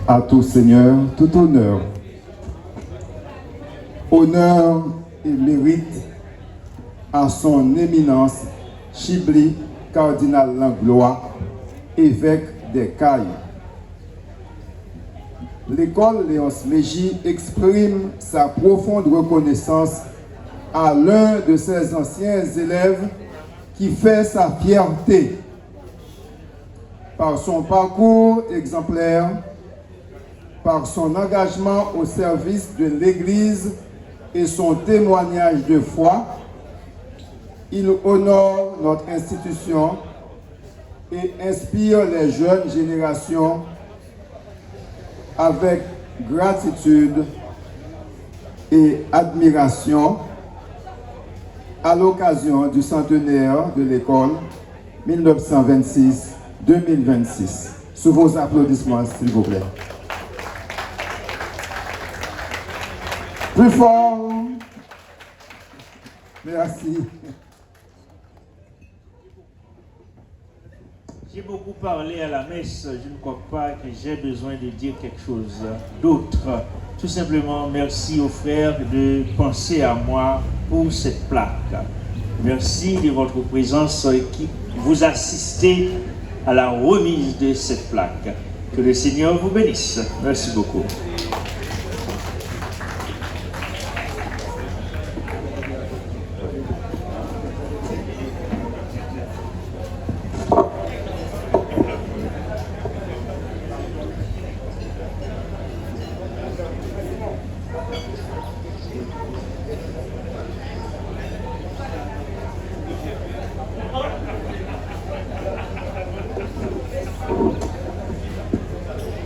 À tout Seigneur, tout honneur. Honneur et mérite à son éminence Chibli cardinal Langlois, évêque des Cayes. L'école Léonce Mégy exprime sa profonde reconnaissance à l'un de ses anciens élèves qui fait sa fierté par son parcours exemplaire, par son engagement au service de l'Église et son témoignage de foi. Il honore notre institution et inspire les jeunes générations avec gratitude et admiration à l'occasion du centenaire de l'école 1926-2026. Sous vos applaudissements, s'il vous plaît. Plus fort. Merci. J'ai beaucoup parlé à la messe, je ne crois pas que j'ai besoin de dire quelque chose d'autre. Tout simplement, merci aux frères de penser à moi pour cette plaque. Merci de votre présence qui vous assistez à la remise de cette plaque. Que le Seigneur vous bénisse. Merci beaucoup.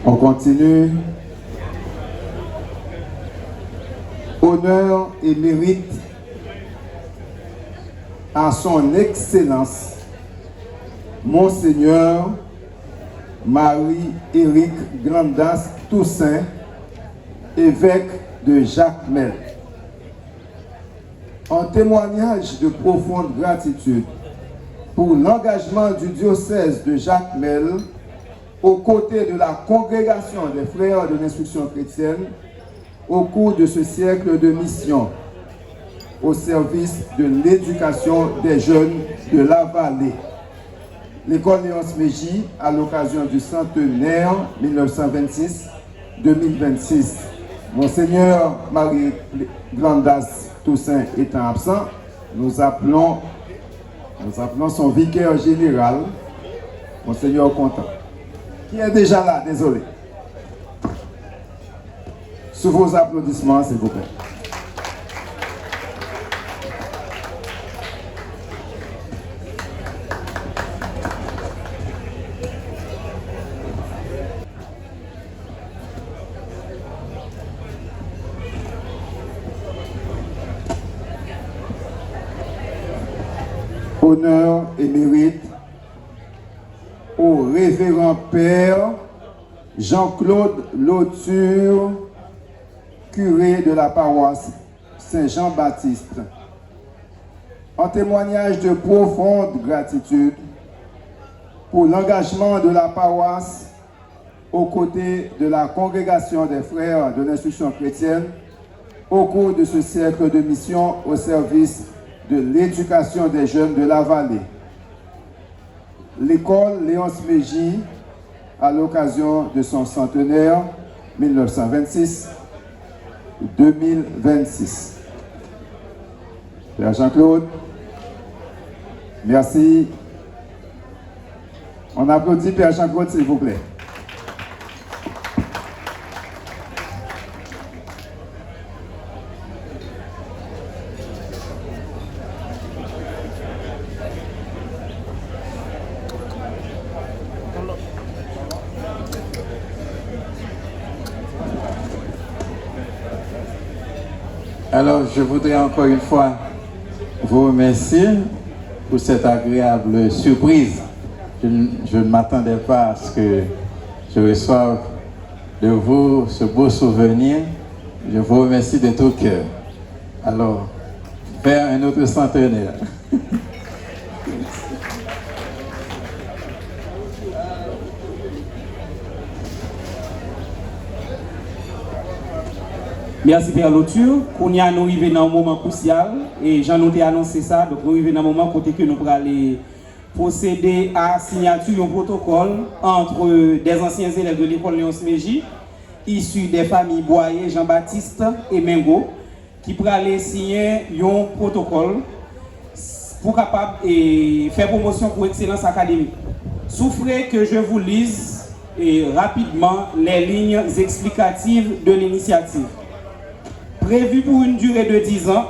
On continue. Honneur et mérite à son Excellence, Monseigneur Marie-Éric Grandas Toussaint, évêque de Jacmel. En témoignage de profonde gratitude pour l'engagement du diocèse de Jacmel aux côtés de la congrégation des frères de l'instruction chrétienne au cours de ce siècle de mission au service de l'éducation des jeunes de la vallée. L'école Léonce Mégy, à l'occasion du centenaire 1926-2026. Monseigneur Marie Grandas Toussaint étant absent, nous appelons son vicaire général, Monseigneur Contant, qui est déjà là, désolé. Sous vos applaudissements, s'il vous plaît. Honneur et mérite au révérend Père Jean-Claude Lauture, curé de la paroisse Saint-Jean-Baptiste. En témoignage de profonde gratitude pour l'engagement de la paroisse aux côtés de la congrégation des frères de l'instruction chrétienne au cours de ce siècle de mission au service de l'éducation des jeunes de la vallée. L'école Léonce Mégy, à l'occasion de son centenaire 1926-2026. Père Jean-Claude, merci. On applaudit Père Jean-Claude, s'il vous plaît. Alors, je voudrais encore une fois vous remercier pour cette agréable surprise. Je ne m'attendais pas à ce que je reçoive de vous ce beau souvenir. Je vous remercie de tout cœur. Alors, vers un autre centenaire. Merci Père Loture. Nous arrivons dans un moment crucial et j'en ai annoncé ça. Donc nous arrivons dans un moment côté que nous pourrons aller procéder à signature d'un protocole entre des anciens élèves de l'école Léonce Méji, issus des familles Boyer, Jean-Baptiste et Mengo, qui pourront aller signer un protocole pour capable et faire promotion pour excellence académique. Souffrez que je vous lise rapidement les lignes explicatives de l'initiative. Prévu pour une durée de 10 ans,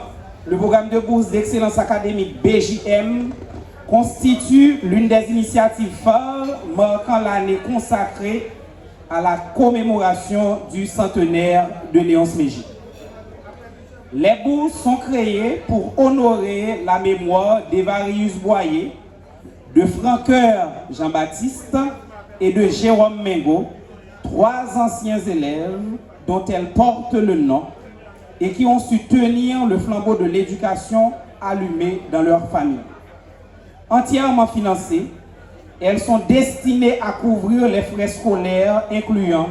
le programme de bourse d'excellence académique BJM constitue l'une des initiatives phares marquant l'année consacrée à la commémoration du centenaire de Léonce Méji. Les bourses sont créées pour honorer la mémoire d'Evarius Boyer, de Francoeur Jean-Baptiste et de Jérôme Mengo, 3 anciens élèves dont elles portent le nom et qui ont su tenir le flambeau de l'éducation allumé dans leur famille. Entièrement financées, elles sont destinées à couvrir les frais scolaires incluant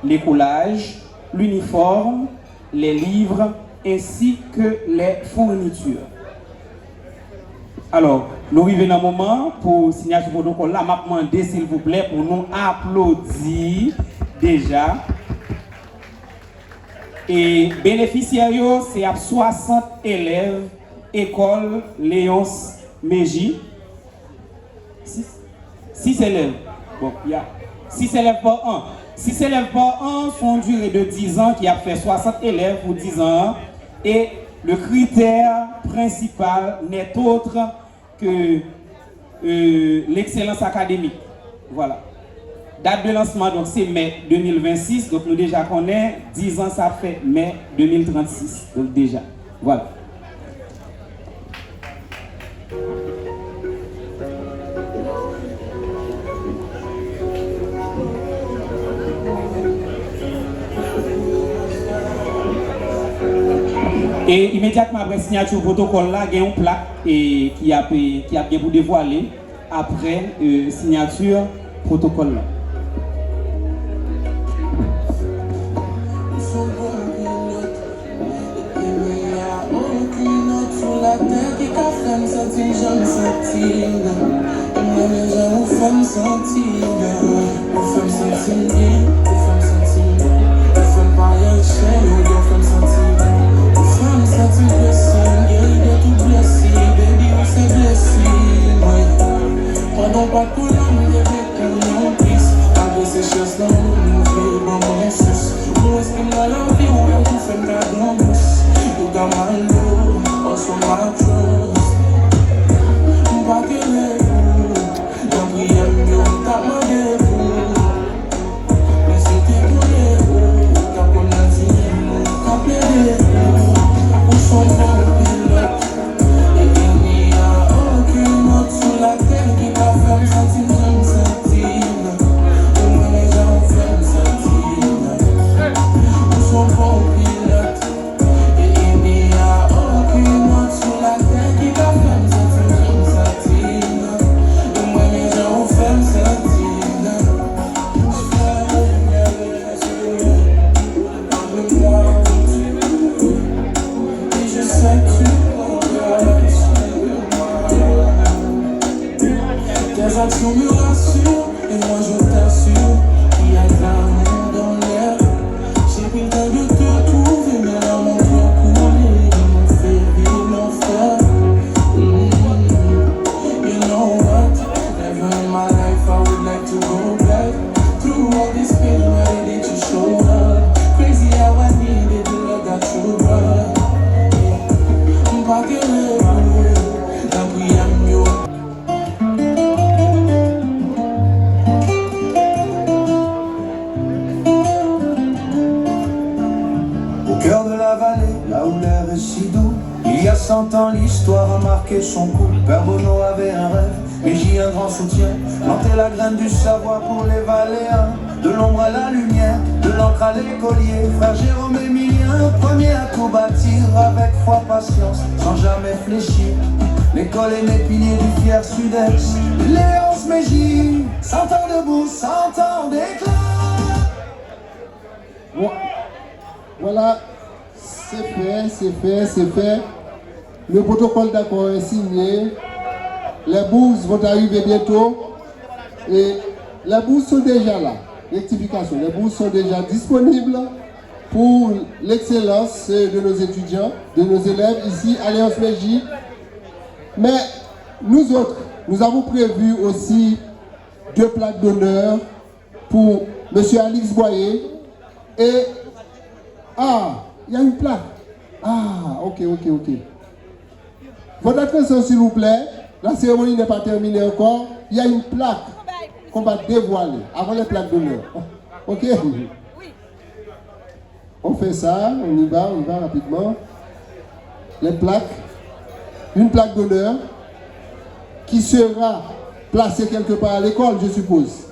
les collages, l'uniforme, les livres ainsi que les fournitures. Alors, nous arrivons dans un moment pour signature du protocole. Là, je vais demander s'il vous plaît pour nous applaudir déjà. Et bénéficiaires, c'est à 60 élèves, école Léonce Méji. 6 élèves. Bon, il y a 6 élèves par an. 6 élèves par an sont durée de 10 ans qui a fait 60 élèves pour 10 ans. Et le critère principal n'est autre que l'excellence académique. Voilà. Date de lancement, donc c'est mai 2026. Donc nous déjà connaissons, 10 ans ça fait mai 2036. Donc déjà, voilà. Et immédiatement après signature du protocole là, il y a une plaque qui a bien pour dévoiler après signature protocole là. Pendant pas tout l'homme, il y avait qu'on en pisse. Avec ces choses là, on fait bon mon sus. Nous estime dans la vie, on a tout fait la grande bouche. You got my love, also my trust. On va gueuler vous, j'en prie à mieux, on t'a demandé vous. Mais c'était pour les vous, car on a dit nous, car plaidé vous. On s'en va au pilote. Et il n'y a aucune autre sur la terre qui va faire me sentir comme Santine. Au moins les gens font Santine. On s'en va au pilote. Et il n'y a aucune autre sur la terre qui va faire me sentir comme Santine. Au moins les gens font Santine. Je fais la lumière sur eux. Parle-moi. Et je sais que tu regardes sur moi. Tes actions me rassurent, et moi je t'assure qu'il y a de l'amour dans l'air. J'ai pris le temps de te trouver, mais là mon cœur coulé, ils m'ont fait vivre l'enfer. You know what? Never in my life I would like to go back. Through all this pain, why did you show up? Crazy how I needed the love that you brought. Pas que le bout, d'un prix à mieux. Au cœur de la vallée, là où l'air est si doux, il y a 100 ans l'histoire a marqué son coup. Père Bono avait un rêve, mais j'y ai un grand soutien. Planter la graine du savoir pour les Valéens. De l'ombre à la lumière, de l'encre à l'écolier. Frère Jérôme Emilien, premier à tout bâtir. Avec foi, patience, sans jamais fléchir. L'école est mes piliers du fier Sud-Est. Léonce Méji, 100 ans debout, 100 ans d'éclat. Voilà, c'est fait. Le protocole d'accord est signé. Les bourses vont arriver bientôt. Et les bourses sont déjà là. Rectification. Les bourses sont déjà disponibles pour l'excellence de nos étudiants, de nos élèves ici à Léonce Mégy. Mais nous autres, nous avons prévu aussi 2 plaques d'honneur pour M. Alix Boyer et... Ah, il y a une plaque. Ah, ok. Votre attention s'il vous plaît, la cérémonie n'est pas terminée encore. Il y a une plaque qu'on va dévoiler avant les plaques d'honneur. Ok? On fait ça, on y va rapidement. Les plaques, une plaque d'honneur qui sera placée quelque part à l'école, je suppose.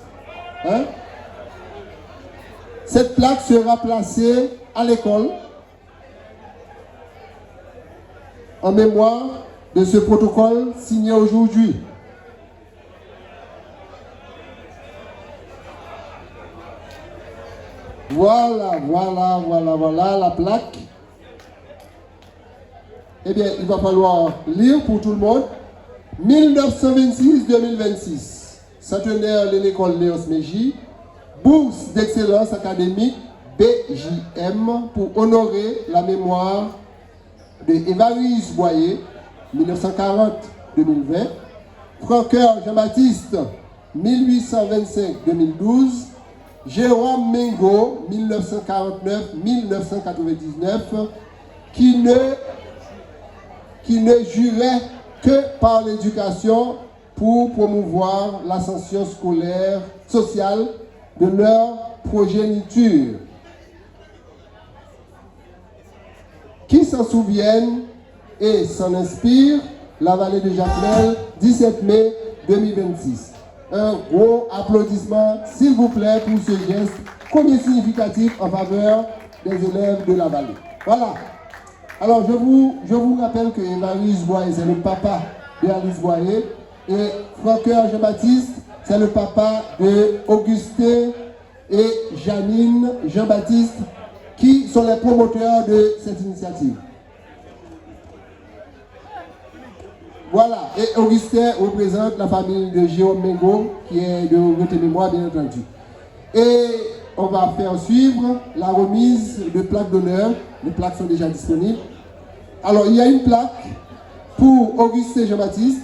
Hein? Cette plaque sera placée à l'école en mémoire de ce protocole signé aujourd'hui. Voilà la plaque. Eh bien, il va falloir lire pour tout le monde. 1926-2026, centenaire de l'école Léonce Mégy, bourse d'excellence académique BJM pour honorer la mémoire de Évariste Boyer, 1940-2020, Francoeur Jean-Baptiste, 1825-2012, Jérôme Mengo, 1949-1999, qui ne jurait que par l'éducation pour promouvoir l'ascension scolaire, sociale de leur progéniture. Qui s'en souviennent et s'en inspirent, la vallée de Jacmel, 17 mai 2026. Un gros applaudissement, s'il vous plaît, pour ce geste combien significatif en faveur des élèves de la vallée. Voilà. Alors, je vous rappelle que Évariste Boyer, c'est le papa de Alice Boyer, et Francoeur Jean-Baptiste, c'est le papa de Augustin et Janine Jean-Baptiste, qui sont les promoteurs de cette initiative. Voilà, et Augustin représente la famille de Jérôme Mengo, qui est de votre mémoire, bien entendu. Et on va faire suivre la remise de plaques d'honneur. Les plaques sont déjà disponibles. Alors, il y a une plaque pour Augustin Jean-Baptiste,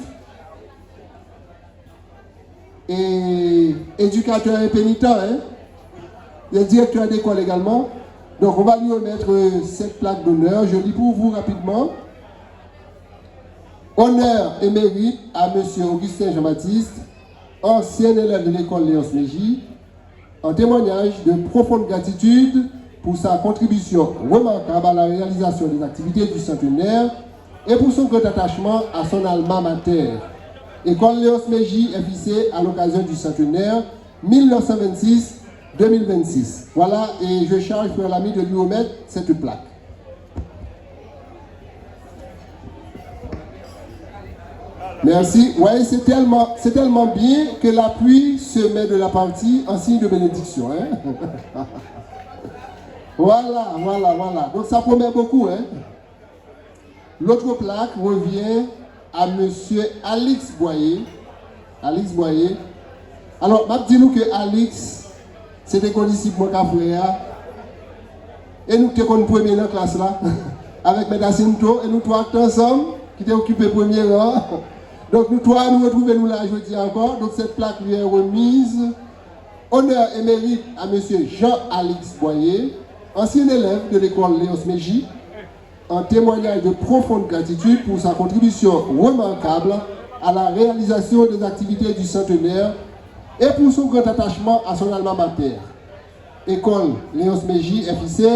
et éducateur et pénitent, hein? Il est directeur d'école également. Donc, on va lui remettre cette plaque d'honneur. Je lis pour vous rapidement. Honneur et mérite à M. Augustin Jean-Baptiste, ancien élève de l'école Léonce Mégy, en témoignage de profonde gratitude pour sa contribution remarquable à la réalisation des activités du centenaire et pour son grand attachement à son alma mater. École Léonce Mégy FIC à l'occasion du centenaire 1926-2026. Voilà, et je charge Frère Lamy de lui remettre cette plaque. Merci. Oui, c'est tellement bien que la pluie se met de la partie en signe de bénédiction. Hein? Voilà. Donc ça promet beaucoup. Hein? L'autre plaque revient à M. Alix Boyer. Alix Boyer. Alors, je dis nous que Alix, c'était qu'on disciple mon frère. Et nous qui sommes premier dans la classe là, avec M. Cinto, et nous trois ensemble, qui étaient occupés premier rang. Donc nous trois, nous retrouvons là jeudi encore. Donc cette plaque lui est remise. Honneur et mérite à M. Jean-Alix Boyer, ancien élève de l'école Léonce Mégy, en témoignage de profonde gratitude pour sa contribution remarquable à la réalisation des activités du centenaire et pour son grand attachement à son alma mater. École Léonce Mégy FIC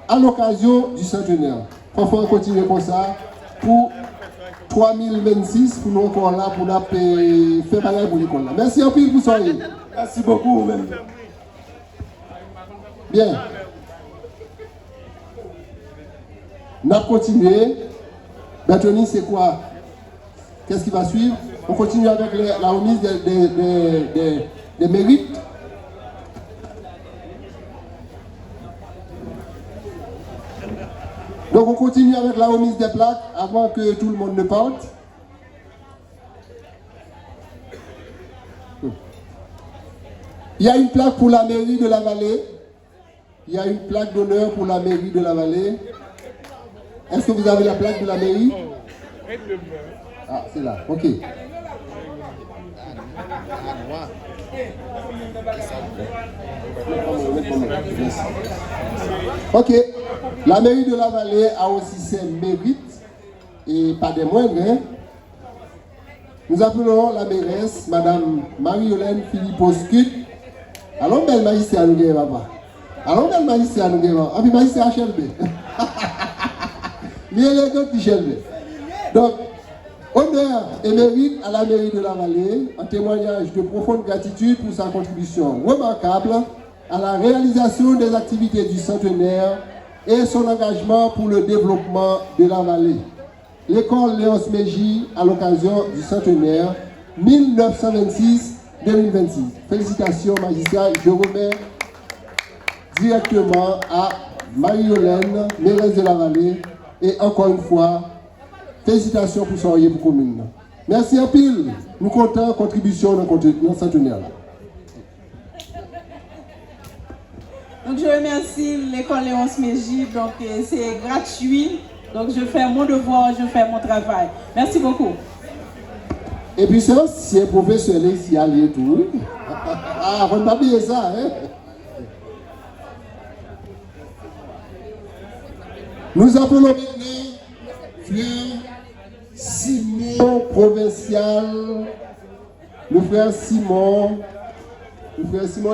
à l'occasion du centenaire. Parfois on continue comme ça pour 3026 pour nous encore là pour nous faire pareil pour l'école. Merci en plus pour ça. Merci beaucoup même. Bien. On a continué. Bertoni, c'est quoi? Qu'est-ce qui va suivre? On continue avec la remise des mérites. Donc on continue avec la remise des plaques avant que tout le monde ne parte. Il y a une plaque pour la mairie de la Vallée. Il y a une plaque d'honneur pour la mairie de la Vallée. Est-ce que vous avez la plaque de la mairie? Ah, c'est là, ok. Ok, la mairie de la Vallée a aussi ses mérites, et pas des moindres. Hein. Nous appelons la mairesse, Madame Marie-Hélène Philippot-Scud. Allons, belle magistrat, nous guérons, papa. Allons, belle magistrat, nous guérons. Ah, puis magistrat HLB. L'élégant HLB. Donc, honneur et mérite à la mairie de la Vallée, en témoignage de profonde gratitude pour sa contribution remarquable à la réalisation des activités du centenaire et son engagement pour le développement de la Vallée. L'école Léonce Mégy à l'occasion du centenaire 1926-2026. Félicitations, magistrat. Je remets directement à Marie-Hélène, mairesse de la Vallée, et encore une fois, félicitations pour son pour commune. Merci à pile. Nous comptons contribution dans le centenaire. Donc je remercie l'école Léonce Mégy, donc c'est gratuit. Donc je fais mon devoir, je fais mon travail. Merci beaucoup. Et puis c'est un professeur ici à tout. Ah, on ne pas oublier ça, hein? Nous appelons maintenant Frère Simon Provincial. Le frère Simon,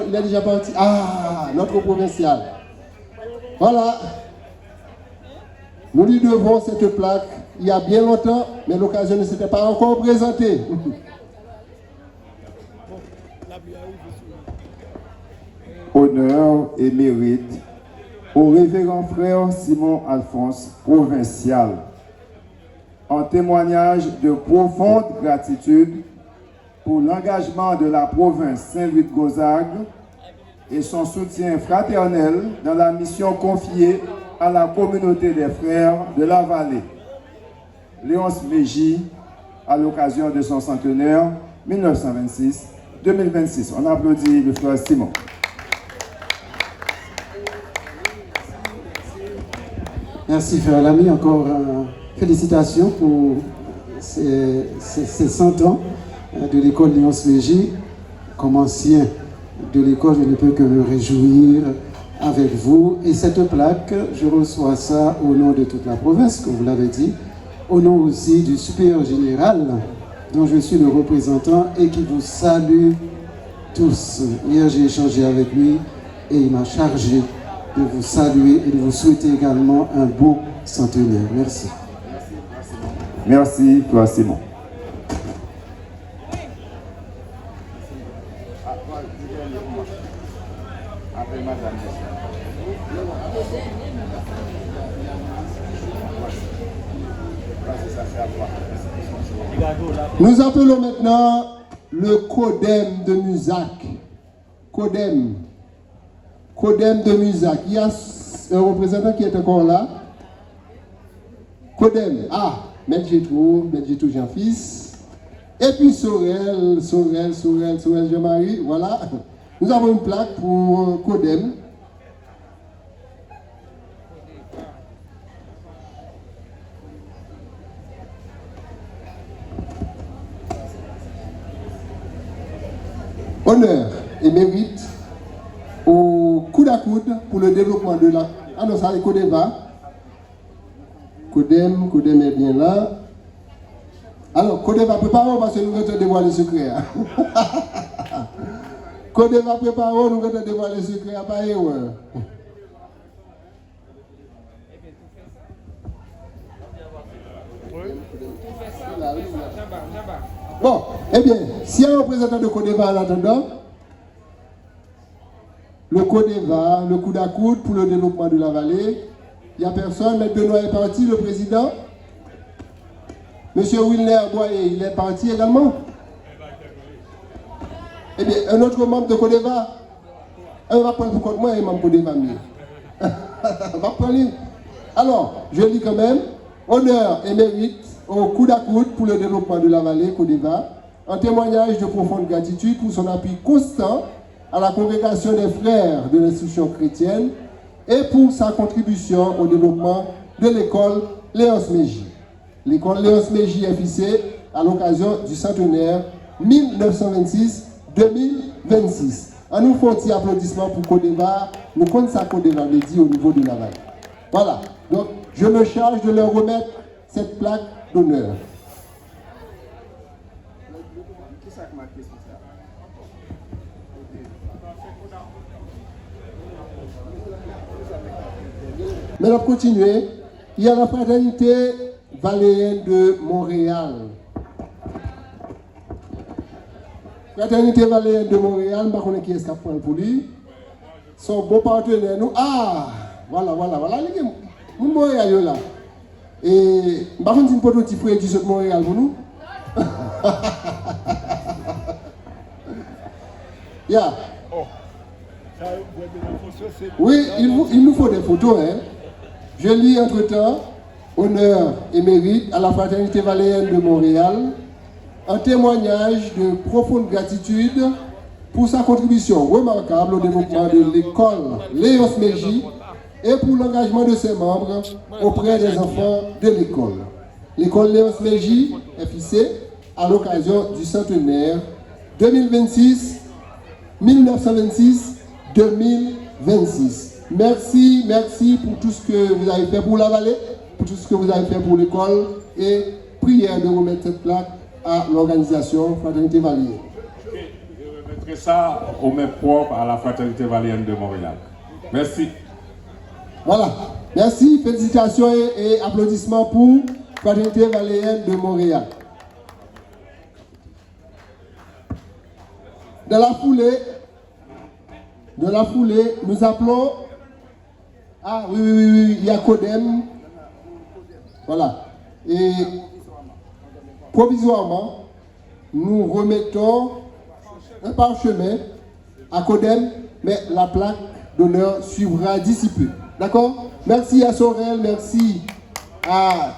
il est déjà parti. Ah, notre provincial. Voilà. Nous lui devons cette plaque il y a bien longtemps, mais l'occasion ne s'était pas encore présentée. Honneur et mérite au révérend frère Simon Alphonse, provincial, en témoignage de profonde gratitude pour l'engagement de la province Saint-Louis-de-Gonzague et son soutien fraternel dans la mission confiée à la communauté des frères de la Vallée. Léonce Mégy, à l'occasion de son centenaire 1926-2026. On applaudit le frère Simon. Merci frère Lamy, encore félicitations pour ces 100 ans de l'école Léonce Mégy. Comme ancien de l'école, je ne peux que me réjouir avec vous. Et cette plaque, je reçois ça au nom de toute la province, comme vous l'avez dit, au nom aussi du supérieur général, dont je suis le représentant et qui vous salue tous. Hier, j'ai échangé avec lui et il m'a chargé de vous saluer et de vous souhaiter également un beau centenaire. Merci. Merci, toi Simon. Nous appelons maintenant le Codem de Musac. Codem de Musac. Il y a un représentant qui est encore là. Codem. Ah, Maître Gétro Jean-Fils. Et puis Sorel Jean-Marie. Voilà. Nous avons une plaque pour Codem. Honneur et mérite au coude à coude pour le développement de la... Ah non, ça c'est Codeva. Codem est bien là. Alors, Codeva, préparons parce que nous allons te dévoiler le secret. Codeva, préparons, nous allons te dévoiler le secret. Pas erreur. Bon, eh bien, s'il y a un représentant de Codeva en attendant, le Codeva, le coude à coude pour le développement de la vallée, il n'y a personne. M. Benoît est parti, le président. M. Wilner Boyer, il est parti également. Eh bien, un autre membre de Codeva, on va prendre pour compte moi et membre Codeva mieux. On va prendre lui. Alors, je lis quand même, honneur et mérite au coude à coude pour le développement de la vallée Côte d'Ivoire, en témoignage de profonde gratitude pour son appui constant à la congrégation des frères de l'institution chrétienne et pour sa contribution au développement de l'école Léonce Mégy. L'école Léonce Mégy FIC à l'occasion du centenaire 1926-2026. En nous faut un petit applaudissement pour Côte d'Ivoire. Nous comptons ça Côte d'Ivoire dit au niveau de la vallée. Voilà. Donc, je me charge de leur remettre cette plaque d'honneur. Maintenant, continuer. Il y a la fraternité valéenne de Montréal. Fraternité valéenne de Montréal, je ne sais pas qui est-ce qui a pris pour lui. Son beau partenaire, nous. Ah, voilà. Nous, Montréal, là. Et, je ne sais pas si nous avons un petit frère de Montréal pour nous. Yeah. Oui, il nous faut des photos. Hein. Je lis entre-temps, honneur et mérite à la fraternité valéenne de Montréal, un témoignage de profonde gratitude pour sa contribution remarquable au développement de l'école Léonce Mégy et pour l'engagement de ses membres auprès des enfants de l'école. L'école Léonce Mégy FIC à l'occasion du centenaire 1926-2026. Merci pour tout ce que vous avez fait pour la vallée, pour tout ce que vous avez fait pour l'école et prière de remettre cette plaque à l'organisation Fraternité Valéenne. Je remettrai ça au même propre à la Fraternité Valéenne de Montréal. Merci. Voilà. Merci, félicitations et applaudissements pour Fraternité Valéenne de Montréal. Dans la foulée, nous appelons. Ah oui, il y a Codem. Voilà. Et provisoirement, nous remettons un parchemin à Codem, mais la plaque d'honneur suivra d'ici peu. D'accord? Merci à Sorel, merci à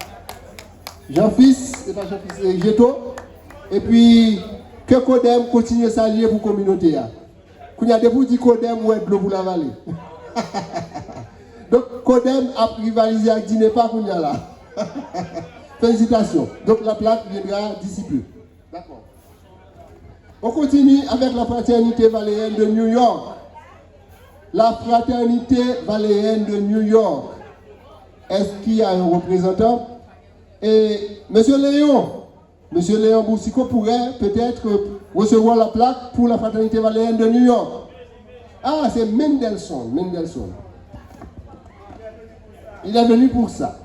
Jean-Fils, et Géto. Et puis, que Codem continue à s'allier pour la communauté. Quand il y a des bouts de Codem ou de l'eau pour la vallée. Donc, Codem a rivalisé avec Dinepa qu'on y a là. Félicitations. Donc, la plaque viendra d'ici peu. D'accord. On continue avec la fraternité valéenne de New York. La fraternité valéenne de New York. Est-ce qu'il y a un représentant? Et Monsieur Léon Boussico pourrait peut-être recevoir la plaque pour la fraternité valéenne de New York. Ah, c'est Mendelssohn. Il est venu pour ça.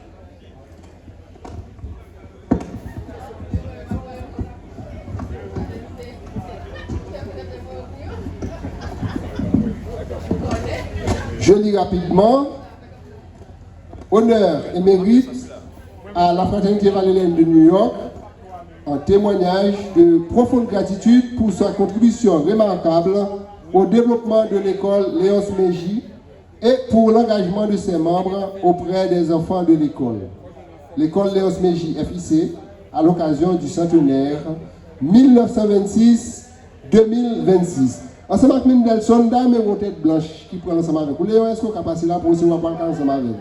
Je lis rapidement. Honneur et mérite à la fraternité valéenne de New York, en témoignage de profonde gratitude pour sa contribution remarquable au développement de l'école Léonce Mégy et pour l'engagement de ses membres auprès des enfants de l'école. L'école Léonce Mégy FIC à l'occasion du centenaire 1926-2026. Ensemble avec Mendelssohn, dame et tête blanche qui prend ensemble avec vous. Léon, est-ce qu'on a passé là pour recevoir pas ensemble avec vous?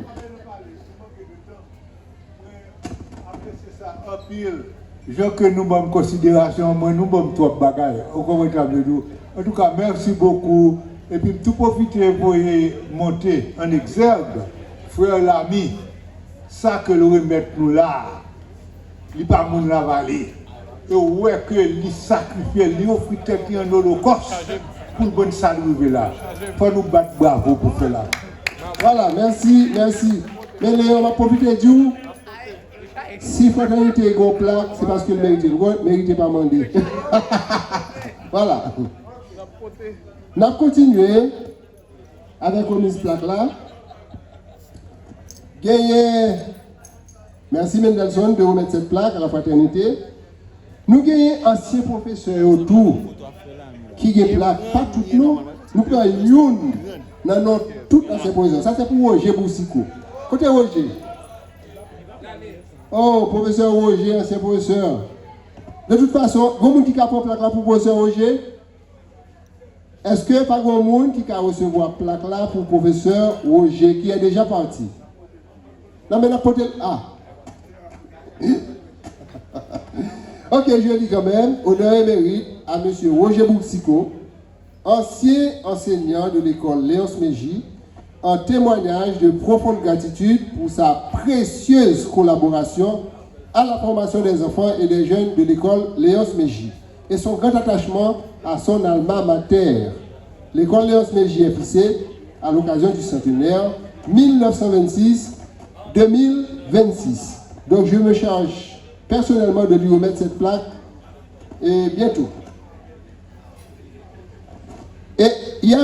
Je que nous avons considération, nous avons trop de bagages. En tout cas, merci beaucoup. Et puis, tout profiter pour monter en exergue, frère l'ami, ça que nous remettons nous là, il n'est pas mon la vallée. Et ouais que il sacrifie, il offre tête en holocauste pour le bon salut là. Il faut nous battre bravo pour faire là. Voilà, merci. Mais Léon va profiter du. Si fraternité est gros plaque, c'est parce que le mérite pas mandé. Voilà. On a continué avec une plaque là. Merci Mendelssohn de remettre cette plaque à la fraternité. Nous avons ancien professeur autour qui a plaque, pas toutes nous. Nous prenons une dans toutes ces positions. Ça c'est pour Roger Boussico. côté Roger. Oh, professeur Roger, ancien professeur. De toute façon, il y a quelqu'un qui a pris plaque là pour professeur Roger? Est-ce que pas grand monde qui a recevoir plaque là pour professeur Roger qui est déjà parti? Non mais n'importe ah. Ok, je dis quand même, honneur et mérite à M. Roger Bouxico, ancien enseignant de l'école Léonce Méji, en témoignage de profonde gratitude pour sa précieuse collaboration à la formation des enfants et des jeunes de l'école Léonce Méji et son grand attachement à son alma mater, l'école Léonce Méji FIC, à l'occasion du centenaire 1926-2026. Donc je me charge personnellement de lui remettre cette plaque et bientôt. Et il y a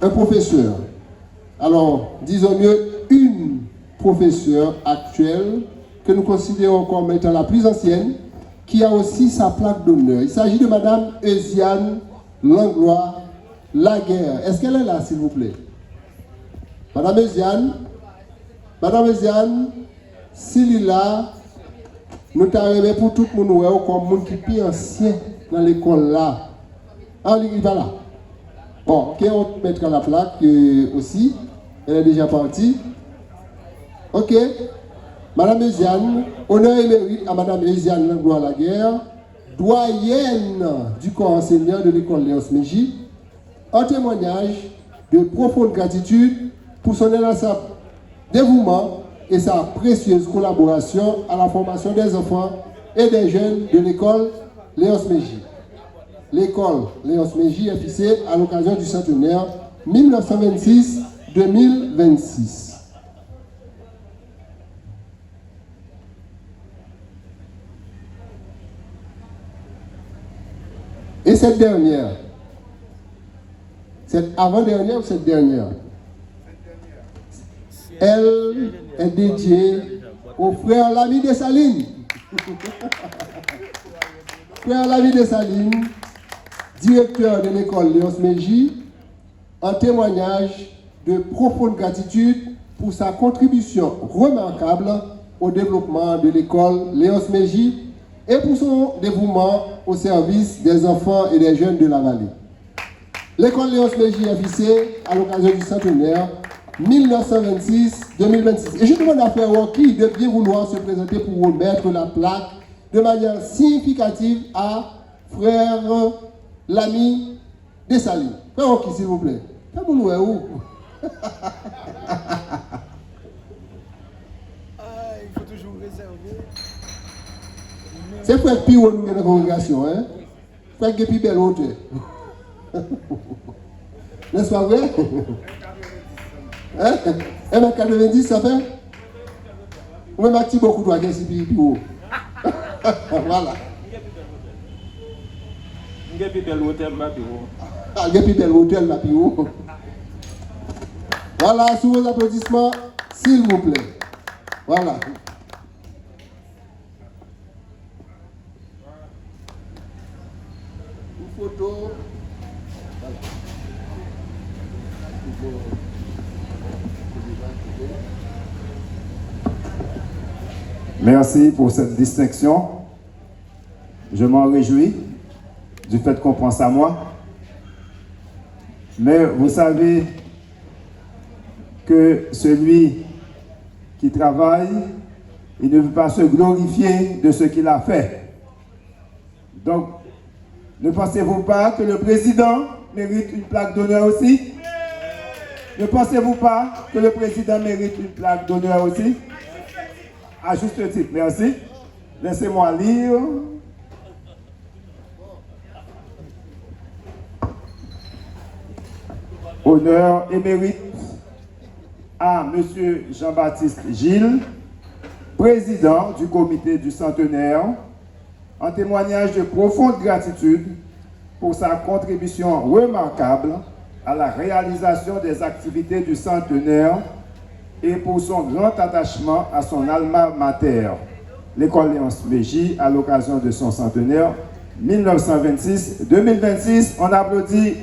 un professeur, alors disons mieux une professeure actuelle que nous considérons comme étant la plus ancienne, qui a aussi sa plaque d'honneur. Il s'agit de Madame Eusiane Langlois Laguerre. Est-ce qu'elle est là, s'il vous plaît? Madame Eusiane, s'il est là, nous t'arrivons pour tout le monde comme monde qui est plus ancien dans l'école là. Ah, il va là. Bon, ok, on mettra la plaque aussi. Elle est déjà partie. Ok. Madame Eusiane, honneur et mérite à Madame Eusiane Langlois Laguerre, doyenne du corps enseignant de l'école Léonce Méji, en témoignage de profonde gratitude pour son inlassable dévouement et sa précieuse collaboration à la formation des enfants et des jeunes de l'école Léonce Méji. L'école Léonce Méji est FIC à l'occasion du centenaire 1926-2026. Et cette dernière, cette avant-dernière ou cette dernière, elle est dédiée au frère Lamy Dessalines. Frère Lamy Dessalines, directeur de l'école Léonce Méji, en témoignage de profonde gratitude pour sa contribution remarquable au développement de l'école Léonce Méji et pour son dévouement au service des enfants et des jeunes de la vallée. L'école Léonce Méji est FIC à l'occasion du centenaire 1926-2026. Et je demande à Frère Rocky de bien vouloir se présenter pour remettre la plaque de manière significative à Frère Lamy Dessalines. Frère Rocky, s'il vous plaît. Faites-vous louer où? Il faut toujours réserver. C'est Frère Pio nous dans la congrégation, hein? Frère Gépi belle hauteur. N'est-ce pas vrai? Hein? 1m90 ça fait? Ou même un petit beaucoup de gens qui haut. Voilà. Gépi belle hauteur, ma plus haut. Ah, Gépi belle hauteur, ma plus haut. Voilà, sous vos applaudissements, s'il vous plaît. Voilà. Une photo. Voilà. Merci pour cette distinction. Je m'en réjouis du fait qu'on pense à moi. Mais vous savez que celui qui travaille, il ne veut pas se glorifier de ce qu'il a fait. Donc, ne pensez-vous pas que le président mérite une plaque d'honneur aussi? Ne pensez-vous pas que le président mérite une plaque d'honneur aussi? À juste titre, merci. Laissez-moi lire. Honneur et mérite à M. Jean-Baptiste Gilles, président du comité du centenaire, en témoignage de profonde gratitude pour sa contribution remarquable à la réalisation des activités du centenaire et pour son grand attachement à son alma mater, l'école Léonce Méji, à l'occasion de son centenaire 1926-2026. On applaudit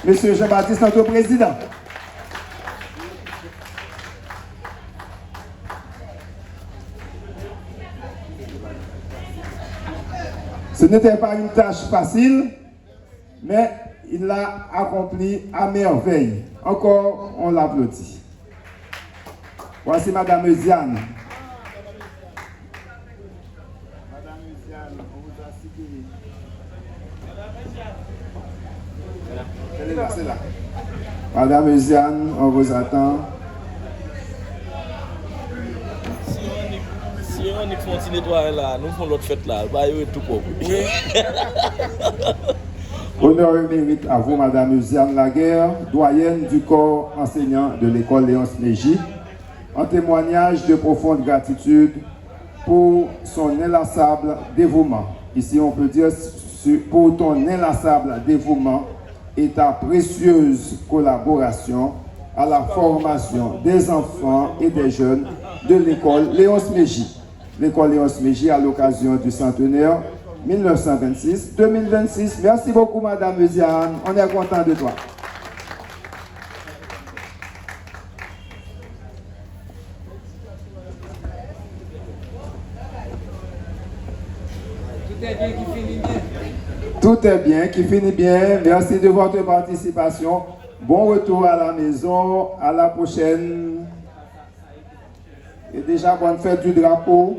M. Jean-Baptiste, notre président. Ce n'était pas une tâche facile, mais il l'a accompli à merveille. Encore, on l'applaudit. Voici Madame Eusiane. Madame Eusiane, on vous a cité. Elle est là, c'est là. Madame Eusiane, on vous attend. Si on est continué là, nous faisons l'autre fête là, bah il est tout propre. Honneur et mérite à vous, Madame Eusiane Laguerre, doyenne du corps enseignant de l'école Léonce Mégy, en témoignage de profonde gratitude pour son inlassable dévouement. Ici, on peut dire pour ton inlassable dévouement et ta précieuse collaboration à la formation des enfants et des jeunes de l'école Léonce Mégy. L'école Léonce Mégy à l'occasion du centenaire 1926-2026. Merci beaucoup, Madame Eusiane. On est content de toi. Tout est bien qui finit bien. Tout est bien qui finit bien. Merci de votre participation. Bon retour à la maison. À la prochaine. Et déjà, bonne fête du drapeau.